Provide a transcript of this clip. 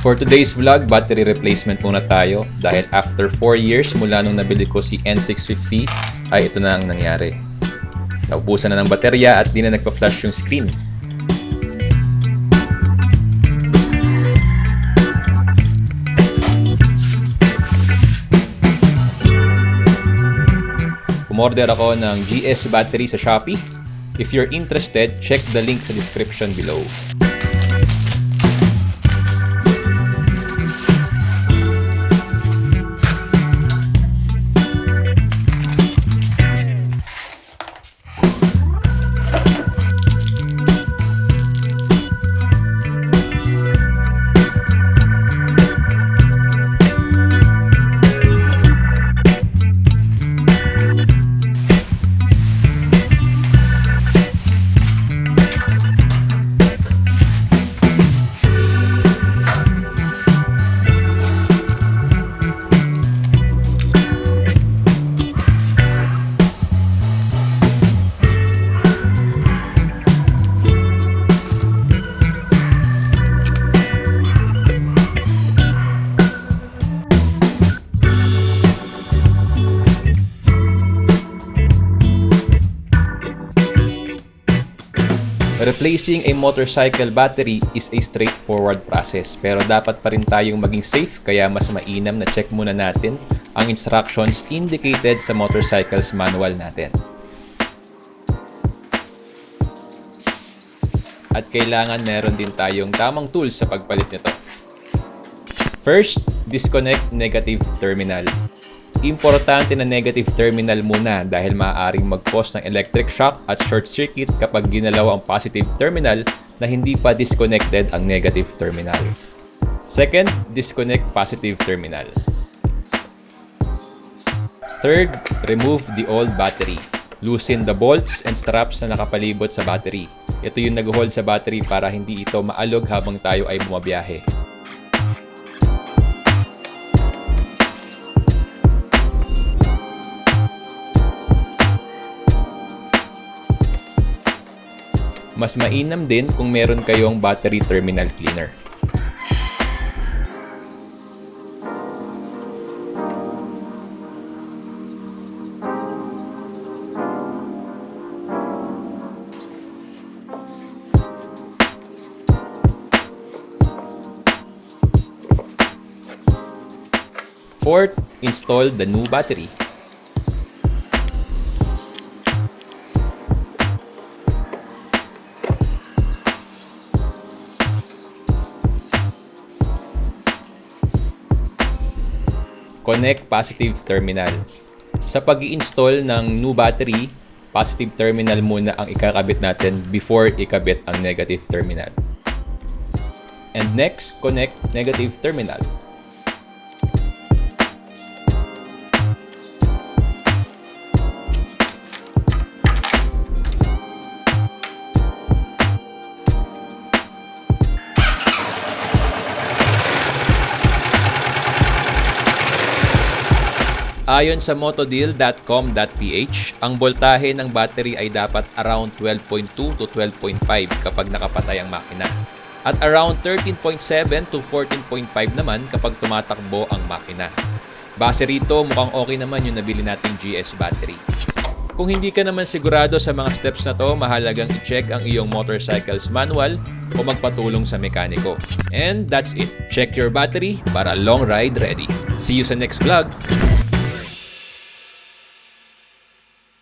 For today's vlog, battery replacement muna tayo dahil after 4 years mula nung nabili ko si N650 ay ito na ang nangyari. Naubusan na ng baterya at di na nagpa-flash yung screen. Umorder ako ng GS battery sa Shopee. If you're interested, check the link sa description below. Replacing a motorcycle battery is a straightforward process pero dapat pa rin tayong maging safe kaya mas mainam na check muna natin ang instructions indicated sa motorcycle's manual natin. At kailangan meron din tayong tamang tools sa pagpalit nito. First, disconnect negative terminal. Importante na negative terminal muna dahil maaaring mag-cause ng electric shock at short circuit kapag ginalaw ang positive terminal na hindi pa disconnected ang negative terminal. Second, disconnect positive terminal. Third, remove the old battery. Loosen the bolts and straps na nakapalibot sa battery. Ito yung nag-hold sa battery para hindi ito maalog habang tayo ay bumabiyahe. Mas mainam din kung meron kayong battery terminal cleaner. Fourth, install the new battery. Connect positive terminal. Sa pag-i-install ng new battery, positive terminal muna ang ikakabit natin before ikabit ang negative terminal. And next, connect negative terminal. Ayon sa motodeal.com.ph, ang voltahe ng battery ay dapat around 12.2 to 12.5 kapag nakapatay ang makina. At around 13.7 to 14.5 naman kapag tumatakbo ang makina. Base rito, mukhang okay naman yung nabili nating GS battery. Kung hindi ka naman sigurado sa mga steps na to, mahalagang i-check ang iyong motorcycle's manual o magpatulong sa mekaniko. And that's it. Check your battery para long ride ready. See you sa next vlog!